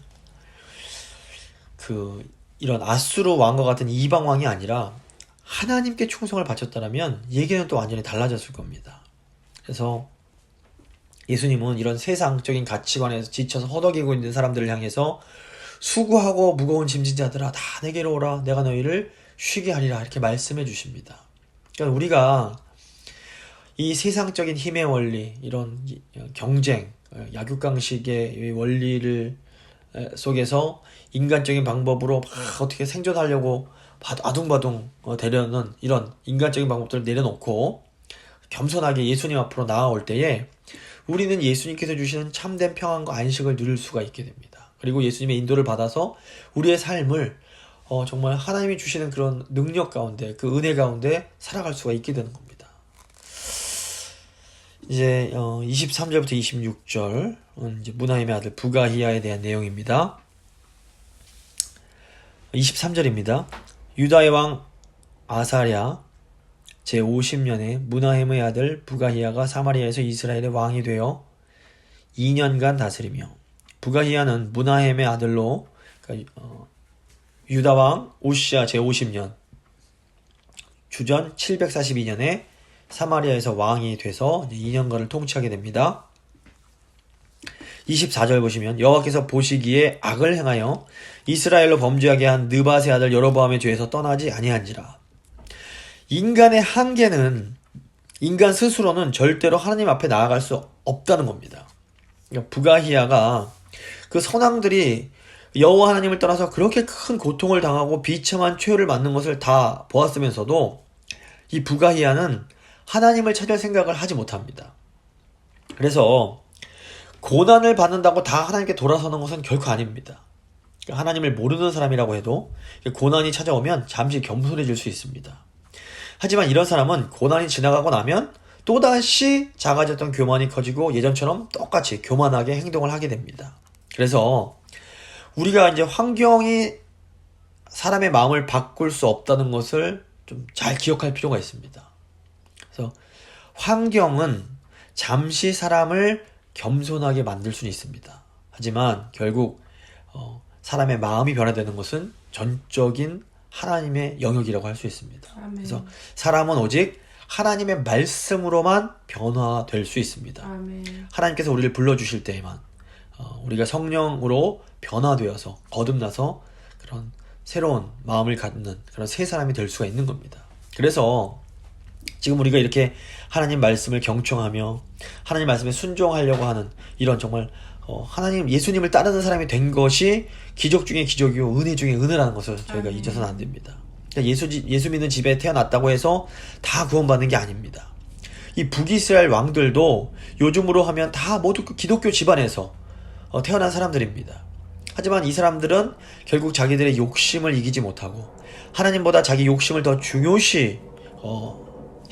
이런 아수르 왕과 같은 이방 왕이 아니라 하나님께 충성을 바쳤다면 얘기는 또 완전히 달라졌을 겁니다. 그래서 예수님은 이런 세상적인 가치관에서 지쳐서 허덕이고 있는 사람들을 향해서 수고하고 무거운 짐진 자들아 다 내게로 오라 내가 너희를 쉬게 하리라 이렇게 말씀해 주십니다. 그러니까 우리가 이 세상적인 힘의 원리, 이런 경쟁, 약육강식의 원리를 속에서 인간적인 방법으로 막 어떻게 생존하려고 아둥바둥 되려는 이런 인간적인 방법들을 내려놓고 겸손하게 예수님 앞으로 나아올 때에 우리는 예수님께서 주시는 참된 평안과 안식을 누릴 수가 있게 됩니다. 그리고 예수님의 인도를 받아서 우리의 삶을 정말 하나님이 주시는 그런 능력 가운데, 그 은혜 가운데 살아갈 수가 있게 되는 겁니다. 이제 23절부터 26절 이제 문하임의 아들 부가히야에 대한 내용입니다. 23절입니다. 유다의 왕 아사랴 제50년에 문하햄의 아들 부가히야가 사마리아에서 이스라엘의 왕이 되어 2년간 다스리며 부가히야는 문하햄의 아들로 그러니까 유다 왕 오시아 제50년 주전 742년에 사마리아에서 왕이 돼서 2년간을 통치하게 됩니다. 24절 보시면 여호와께서 보시기에 악을 행하여 이스라엘로 범죄하게 한 느밧의 아들 여로보암의 죄에서 떠나지 아니한지라. 인간의 한계는 인간 스스로는 절대로 하나님 앞에 나아갈 수 없다는 겁니다. 그러니까 부가히야가 그 선왕들이 여호와 하나님을 떠나서 그렇게 큰 고통을 당하고 비참한 최후를 맞는 것을 다 보았으면서도 이 부가히야는 하나님을 찾을 생각을 하지 못합니다. 그래서 고난을 받는다고 다 하나님께 돌아서는 것은 결코 아닙니다. 하나님을 모르는 사람이라고 해도 고난이 찾아오면 잠시 겸손해질 수 있습니다. 하지만 이런 사람은 고난이 지나가고 나면 또다시 작아졌던 교만이 커지고 예전처럼 똑같이 교만하게 행동을 하게 됩니다. 그래서 우리가 이제 환경이 사람의 마음을 바꿀 수 없다는 것을 좀 잘 기억할 필요가 있습니다. 그래서 환경은 잠시 사람을 겸손하게 만들 수는 있습니다. 하지만 결국 사람의 마음이 변화되는 것은 전적인 하나님의 영역이라고 할 수 있습니다. 아멘. 그래서 사람은 오직 하나님의 말씀으로만 변화될 수 있습니다. 아멘. 하나님께서 우리를 불러주실 때에만 우리가 성령으로 변화되어서 거듭나서 그런 새로운 마음을 갖는 그런 새 사람이 될 수가 있는 겁니다. 그래서 지금 우리가 이렇게 하나님 말씀을 경청하며 하나님 말씀에 순종하려고 하는 이런 정말 하나님 예수님을 따르는 사람이 된 것이 기적 중에 기적이고 은혜 중에 은혜라는 것을 저희가 잊어서는 안 됩니다. 예수 믿는 집에 태어났다고 해서 다 구원받는 게 아닙니다. 이 북이스라엘 왕들도 요즘으로 하면 다 모두 기독교 집안에서 태어난 사람들입니다. 하지만 이 사람들은 결국 자기들의 욕심을 이기지 못하고 하나님보다 자기 욕심을 더 중요시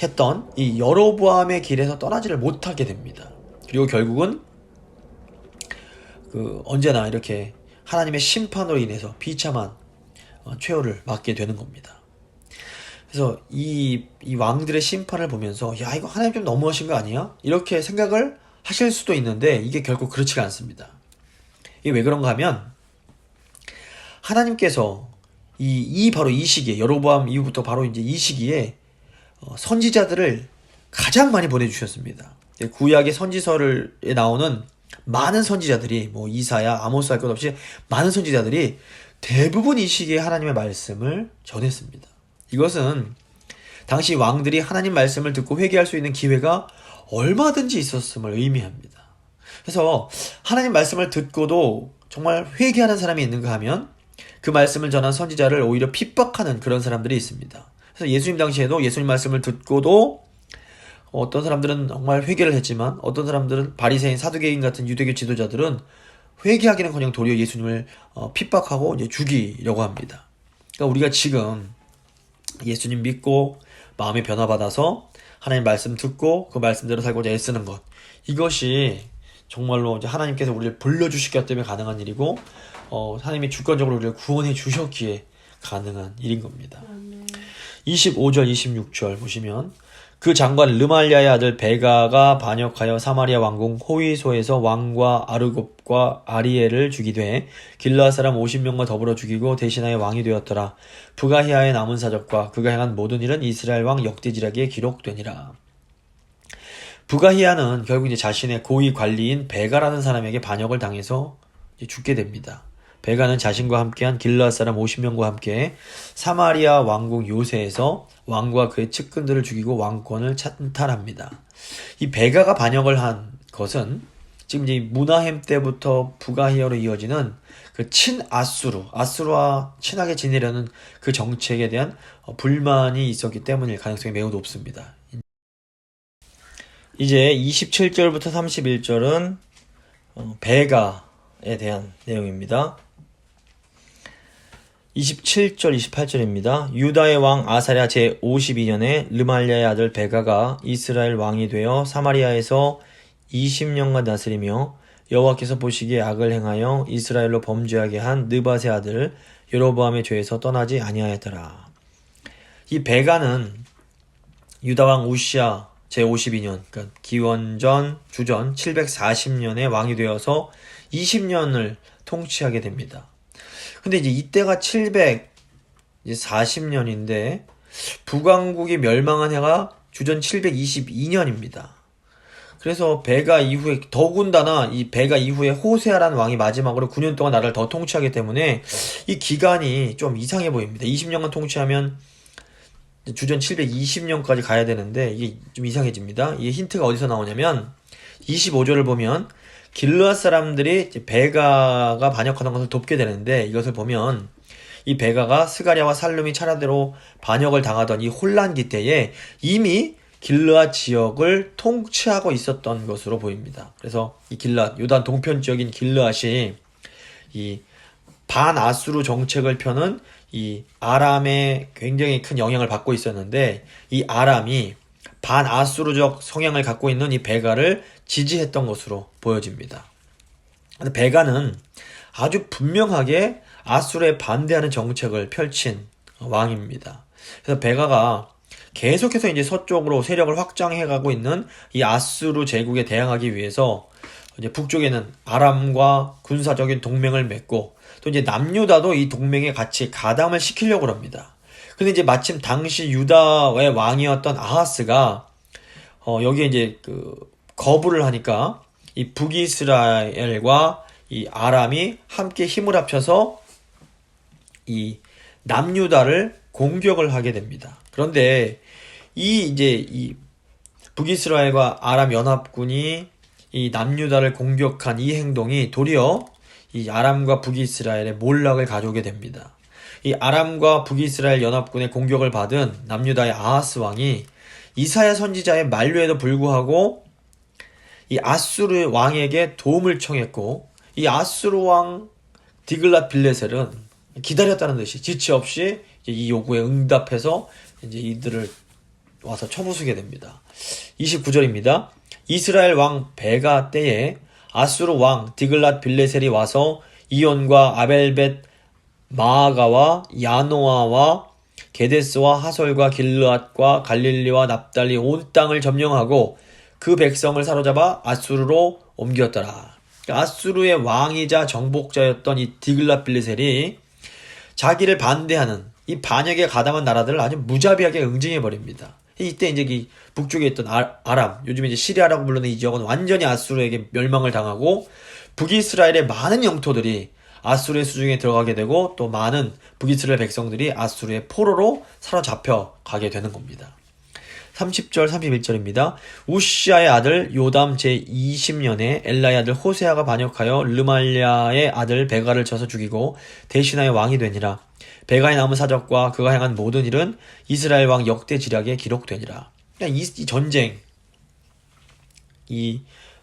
했던 이 여로보암의 길에서 떠나지를 못하게 됩니다. 그리고 결국은 언제나 이렇게 하나님의 심판으로 인해서 비참한 최후를 맞게 되는 겁니다. 그래서 이 왕들의 심판을 보면서 야 이거 하나님 좀 너무하신 거 아니야? 이렇게 생각을 하실 수도 있는데 이게 결코 그렇지가 않습니다. 이게 왜 그런가 하면 하나님께서 바로 이 시기에 여로보암 이후부터 바로 이제 이 시기에 선지자들을 가장 많이 보내주셨습니다. 구약의 선지서에 나오는 많은 선지자들이 뭐 이사야, 아모스 할 것 없이 많은 선지자들이 대부분 이 시기에 하나님의 말씀을 전했습니다. 이것은 당시 왕들이 하나님 말씀을 듣고 회개할 수 있는 기회가 얼마든지 있었음을 의미합니다. 그래서 하나님 말씀을 듣고도 정말 회개하는 사람이 있는가 하면 그 말씀을 전한 선지자를 오히려 핍박하는 그런 사람들이 있습니다. 그래서 예수님 당시에도 예수님 말씀을 듣고도 어떤 사람들은 정말 회개를 했지만 어떤 사람들은 바리새인, 사두개인 같은 유대교 지도자들은 회개하기는커녕 도리어 예수님을 핍박하고 이제 죽이려고 합니다. 그러니까 우리가 지금 예수님 믿고 마음의 변화받아서 하나님 말씀 듣고 그 말씀대로 살고자 애쓰는 것, 이것이 정말로 이제 하나님께서 우리를 불러주시기 때문에 가능한 일이고 하나님이 주권적으로 우리를 구원해 주셨기에 가능한 일인 겁니다. 25절 26절 보시면 그 장관 르말리아의 아들 베가가 반역하여 사마리아 왕궁 호위소에서 왕과 아르곱과 아리엘을 죽이되 길르앗 사람 50명과 더불어 죽이고 대신하여 왕이 되었더라. 부가히아의 남은 사적과 그가 행한 모든 일은 이스라엘 왕 역대지략에 기록되니라. 부가히아는 결국 이제 자신의 고위 관리인 베가라는 사람에게 반역을 당해서 죽게 됩니다. 베가는 자신과 함께한 길르앗 사람 50명과 함께 사마리아 왕궁 요새에서 왕과 그의 측근들을 죽이고 왕권을 찬탈합니다. 이 베가가 반역을 한 것은 지금 이제 무나햄 때부터 부가히아로 이어지는 그 아수르와 친하게 지내려는 그 정책에 대한 불만이 있었기 때문일 가능성이 매우 높습니다. 이제 27절부터 31절은 베가에 대한 내용입니다. 27절 28절입니다. 유다의 왕 아사랴 제52년에 르말리아의 아들 베가가 이스라엘 왕이 되어 사마리아에서 20년간 다스리며 여호와께서 보시기에 악을 행하여 이스라엘로 범죄하게 한 느밧의 아들 여로보암의 죄에서 떠나지 아니하였더라. 이 베가는 유다 왕 우시야 제52년, 그러니까 기원전 주전 740년에 왕이 되어서 20년을 통치하게 됩니다. 근데 이제 이때가 740년인데 북왕국이 멸망한 해가 주전 722년입니다. 그래서 베가 이후에 더군다나 이 베가 이후에 호세아라는 왕이 마지막으로 9년 동안 나라를 더 통치하기 때문에 이 기간이 좀 이상해 보입니다. 20년간 통치하면 주전 720년까지 가야 되는데 이게 좀 이상해집니다. 이 힌트가 어디서 나오냐면 25절을 보면 길르앗 사람들이 베가가 반역하는 것을 돕게 되는데 이것을 보면 이 베가가 스가랴와 살룸이 차례대로 반역을 당하던 이 혼란기 때에 이미 길르앗 지역을 통치하고 있었던 것으로 보입니다. 그래서 이 길르앗, 요단 동편 지역인 길르앗이 이 반아수르 정책을 펴는 이 아람에 굉장히 큰 영향을 받고 있었는데 이 아람이 반아수르적 성향을 갖고 있는 이 베가를 지지했던 것으로 보여집니다. 근데 베가는 아주 분명하게 아수르에 반대하는 정책을 펼친 왕입니다. 그래서 베가가 계속해서 이제 서쪽으로 세력을 확장해가고 있는 이 아수르 제국에 대항하기 위해서 이제 북쪽에는 아람과 군사적인 동맹을 맺고 또 이제 남유다도 이 동맹에 같이 가담을 시키려고 합니다. 근데 이제 마침 당시 유다의 왕이었던 아하스가 여기에 이제 거부를 하니까 이 북이스라엘과 이 아람이 함께 힘을 합쳐서 이 남유다를 공격을 하게 됩니다. 그런데 이 북이스라엘과 아람 연합군이 이 남유다를 공격한 이 행동이 도리어 이 아람과 북이스라엘의 몰락을 가져오게 됩니다. 이 아람과 북이스라엘 연합군의 공격을 받은 남유다의 아하스 왕이 이사야 선지자의 만류에도 불구하고 이 아수르 왕에게 도움을 청했고 이 아수르 왕 디글랏 빌레셀은 기다렸다는 듯이 지체 없이 이 요구에 응답해서 이제 이들을 와서 쳐부수게 됩니다. 29절입니다. 이스라엘 왕 베가 때에 아수르 왕 디글랏 빌레셀이 와서 이온과 아벨벳 마아가와 야노아와 게데스와 하솔과 길르앗과 갈릴리와 납달리 온 땅을 점령하고 그 백성을 사로잡아 아수르로 옮겼더라. 아수르의 왕이자 정복자였던 이 디글랏 빌레셀이 자기를 반대하는 이 반역에 가담한 나라들을 아주 무자비하게 응징해버립니다. 이때 이제 이 북쪽에 있던 아람, 요즘에 이제 시리아라고 부르는 이 지역은 완전히 아수르에게 멸망을 당하고 북이스라엘의 많은 영토들이 아수르의 수중에 들어가게 되고 또 많은 북이스라엘 백성들이 아수르의 포로로 사로잡혀 가게 되는 겁니다. 30절 31절입니다. 우시아의 아들 요담 제20년에 엘라의 아들 호세아가 반역하여 르말랴의 아들 베가를 쳐서 죽이고 대신하여 왕이 되니라. 베가의 남은 사적과 그가 행한 모든 일은 이스라엘 왕 역대 지략에 기록되니라. 그러니까 이 전쟁, 이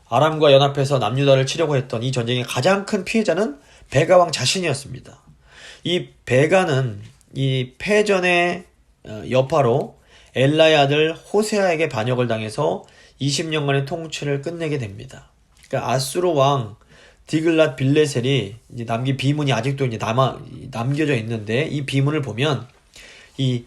아람과 연합해서 남유다를 치려고 했던 이 전쟁의 가장 큰 피해자는 베가 왕 자신이었습니다. 이 베가는 이 패전의 여파로 엘라의 아들 호세아에게 반역을 당해서 20년간의 통치를 끝내게 됩니다. 그러니까 아수르 왕 디글랏 빌레셀이 이제 남긴 비문이 아직도 이제 남겨져 있는데, 이 비문을 보면 이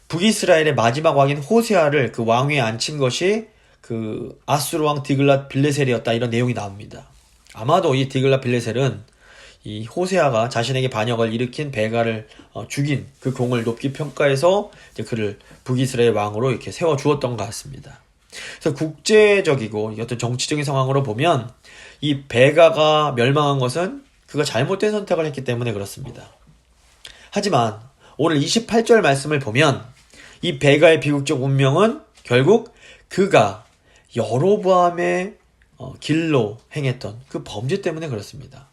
북이스라엘의 마지막 왕인 호세아를 그 왕위에 앉힌 것이 그 아수르 왕 디글랏 빌레셀이었다, 이런 내용이 나옵니다. 아마도 이 디글랏 빌레셀은 이 호세아가 자신에게 반역을 일으킨 베가를 죽인 그 공을 높이 평가해서 이제 그를 북이스라엘 왕으로 이렇게 세워 주었던 것 같습니다. 그래서 국제적이고 어떤 정치적인 상황으로 보면 이 베가가 멸망한 것은 그가 잘못된 선택을 했기 때문에 그렇습니다. 하지만 오늘 28절 말씀을 보면 이 베가의 비극적 운명은 결국 그가 여로보암의 길로 행했던 그 범죄 때문에 그렇습니다.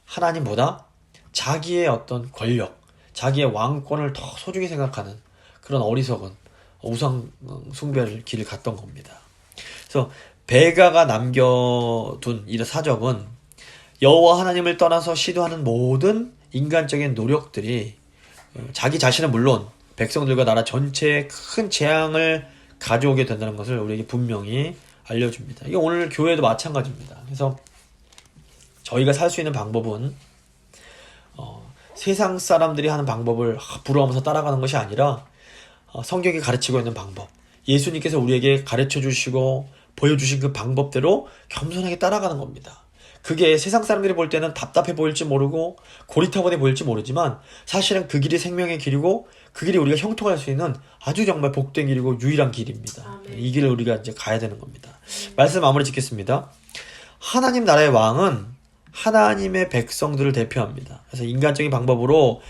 하나님보다 자기의 어떤 권력, 자기의 왕권을 더 소중히 생각하는 그런 어리석은 우상 숭배를 길을 갔던 겁니다. 그래서 베가가 남겨둔 이 사적은 여호와 하나님을 떠나서 시도하는 모든 인간적인 노력들이 자기 자신은 물론 백성들과 나라 전체에 큰 재앙을 가져오게 된다는 것을 우리에게 분명히 알려줍니다. 이게 오늘 교회도 마찬가지입니다. 그래서 저희가 살 수 있는 방법은 세상 사람들이 하는 방법을 부러워하면서 따라가는 것이 아니라 성경이 가르치고 있는 방법, 예수님께서 우리에게 가르쳐 주시고 보여주신 그 방법대로 겸손하게 따라가는 겁니다. 그게 세상 사람들이 볼 때는 답답해 보일지 모르고 고리타분해 보일지 모르지만 사실은 그 길이 생명의 길이고 그 길이 우리가 형통할 수 있는 아주 정말 복된 길이고 유일한 길입니다. 아멘. 이 길을 우리가 이제 가야 되는 겁니다. 말씀 마무리 짓겠습니다. 하나님 나라의 왕은 하나님의 백성들을 대표합니다. 그래서 인간적인 방법으로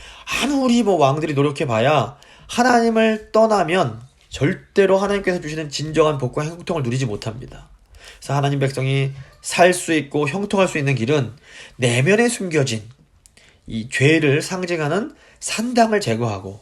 아무리 왕들이 노력해봐야 하나님을 떠나면 절대로 하나님께서 주시는 진정한 복과 형통을 누리지 못합니다. 그래서 하나님 백성이 살 수 있고 형통할 수 있는 길은 내면에 숨겨진 이 죄를 상징하는 산당을 제거하고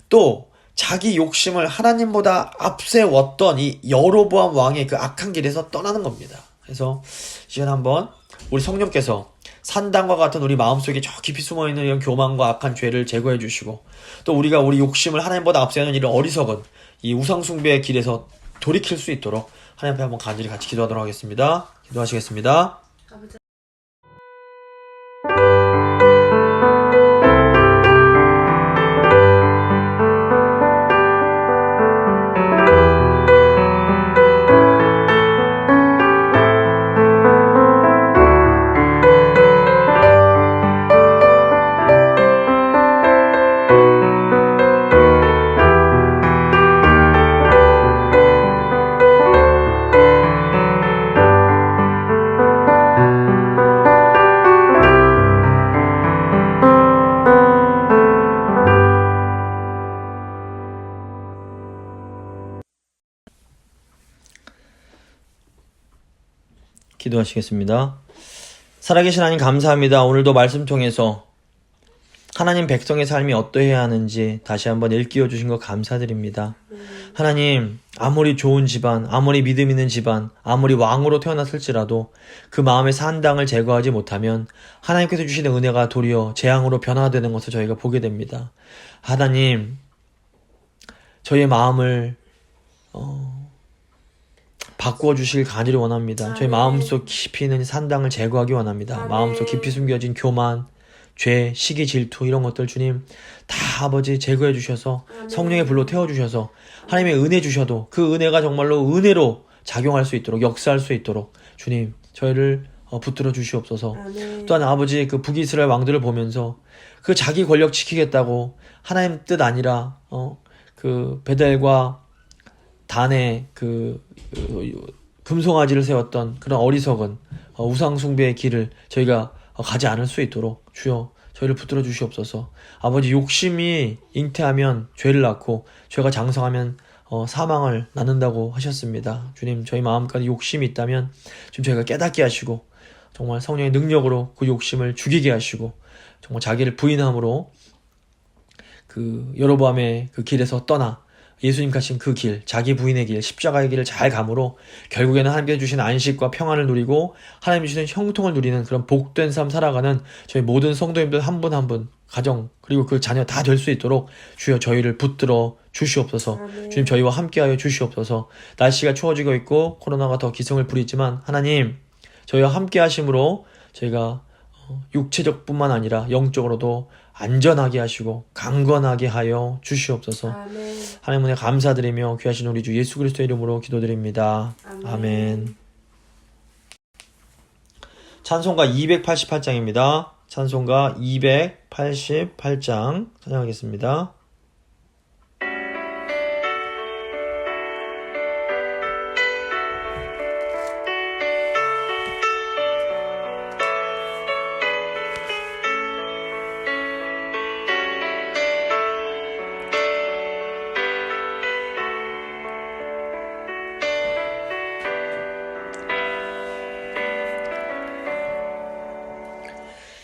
또 자기 욕심을 하나님보다 앞세웠던 이 여로보암 왕의 그 악한 길에서 떠나는 겁니다. 그래서 이제 한번 우리 성령께서 산당과 같은 우리 마음속에 저 깊이 숨어있는 이런 교만과 악한 죄를 제거해 주시고 또 우리가 우리 욕심을 하나님보다 앞세우는 이런 어리석은 이 우상숭배의 길에서 돌이킬 수 있도록 하나님 앞에 한번 간절히 같이 기도하도록 하겠습니다. 기도하시겠습니다. 아버지. 기도하시겠습니다. 살아계신 하나님 감사합니다. 오늘도 말씀 통해서 하나님 백성의 삶이 어떠해야 하는지 다시 한번 일깨워 주신 것 감사드립니다. 하나님, 아무리 좋은 집안, 아무리 믿음 있는 집안, 아무리 왕으로 태어났을지라도 그 마음의 산당을 제거하지 못하면 하나님께서 주시는 은혜가 도리어 재앙으로 변화되는 것을 저희가 보게 됩니다. 하나님, 저희의 마음을 바꾸어 주실 간절히 원합니다. 저희 마음속 깊이 있는 산당을 제거하기 원합니다. 마음속 깊이 숨겨진 교만, 죄, 시기, 질투 이런 것들 주님 다 아버지 제거해 주셔서 성령의 불로 태워 주셔서 하나님의 은혜 주셔도 그 은혜가 정말로 은혜로 작용할 수 있도록 역사할 수 있도록 주님 저희를 붙들어 주시옵소서. 또한 아버지 그 북이스라엘 왕들을 보면서 그 자기 권력 지키겠다고 하나님 뜻 아니라 그 베델과 단에 그 금송아지를 세웠던 그런 어리석은 우상숭배의 길을 저희가 가지 않을 수 있도록 주여 저희를 붙들어 주시옵소서. 아버지, 욕심이 잉태하면 죄를 낳고 죄가 장성하면 사망을 낳는다고 하셨습니다. 주님, 저희 마음까지 욕심이 있다면 좀 저희가 깨닫게 하시고 정말 성령의 능력으로 그 욕심을 죽이게 하시고 정말 자기를 부인함으로 그 여로보암의 그 길에서 떠나 예수님 가신 그 길, 자기 부인의 길, 십자가의 길을 잘 감으로 결국에는 하나님께서 주신 안식과 평안을 누리고 하나님 주신 형통을 누리는 그런 복된 삶 살아가는 저희 모든 성도님들 한 분 한 분, 가정 그리고 그 자녀 다 될 수 있도록 주여 저희를 붙들어 주시옵소서. 주님, 저희와 함께하여 주시옵소서. 날씨가 추워지고 있고 코로나가 더 기승을 부리지만 하나님, 저희와 함께 하심으로 저희가 육체적 뿐만 아니라 영적으로도 안전하게 하시고 강건하게 하여 주시옵소서. 아멘. 하나님 은혜 감사드리며 귀하신 우리 주 예수 그리스도의 이름으로 기도드립니다. 아멘. 찬송가 288장입니다. 찬송가 288장 찬양하겠습니다.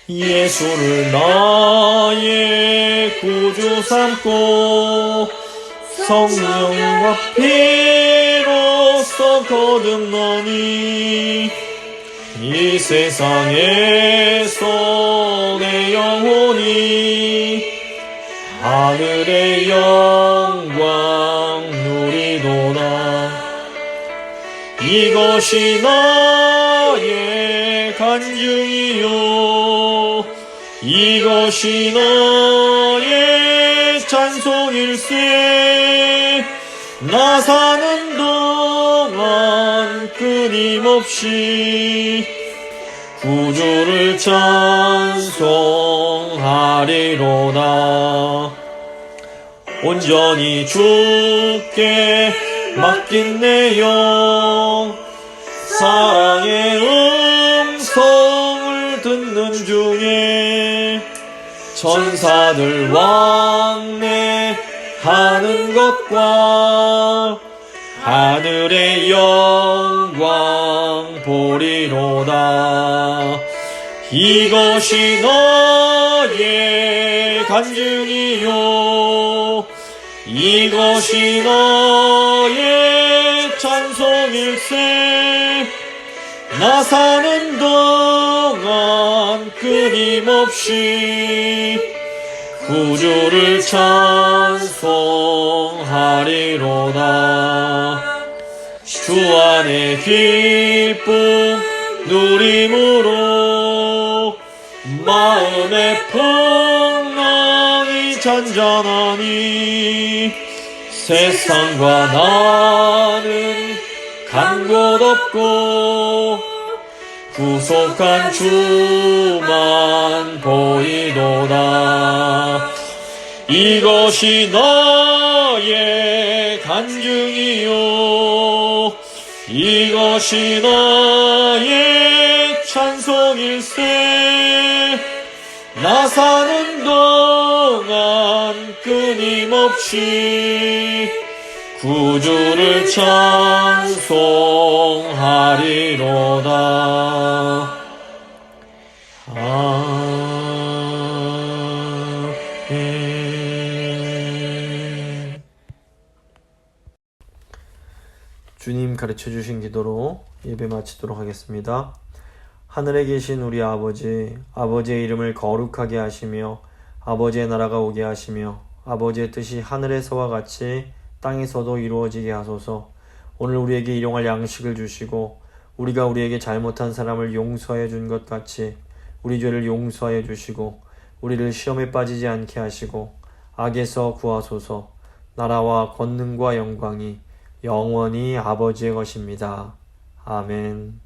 예수를 나의 구주 삼고 성령과 피로써 거듭나니 이 세상에서 내 영혼이 하늘의 영광 누리도다. 이것이 나의 간증이요 이것이 나의 찬송일세. 나 사는 동안 끊임없이 구주를 찬송하리로다. 온전히 주께 맡긴 내 영 사랑의 음성을 듣는 중에 천사들 왕래하는 것과 하늘의 영광 보리로다. 이것이 나의 간증이요 이것이 나의 찬송일세. 나 사는 동안 끊임없이 구주를 찬송하리로다. 주 안의 기쁨 누림으로 마음의 풍랑이 잔잔하니 세상과 나는 간 곳 없고 구속한 주만 보이도다. 이것이 나의 간증이요 이것이 나의 찬송일세. 나 사는 동안 끊임없이 구주를 찬송하리로다. 아멘. 주님 가르쳐 주신 기도로 예배 마치도록 하겠습니다. 하늘에 계신 우리 아버지, 아버지의 이름을 거룩하게 하시며 아버지의 나라가 오게 하시며 아버지의 뜻이 하늘에서와 같이 땅에서도 이루어지게 하소서. 오늘 우리에게 일용할 양식을 주시고 우리가 우리에게 잘못한 사람을 용서해 준 것 같이 우리 죄를 용서해 주시고 우리를 시험에 빠지지 않게 하시고 악에서 구하소서. 나라와 권능과 영광이 영원히 아버지의 것입니다. 아멘.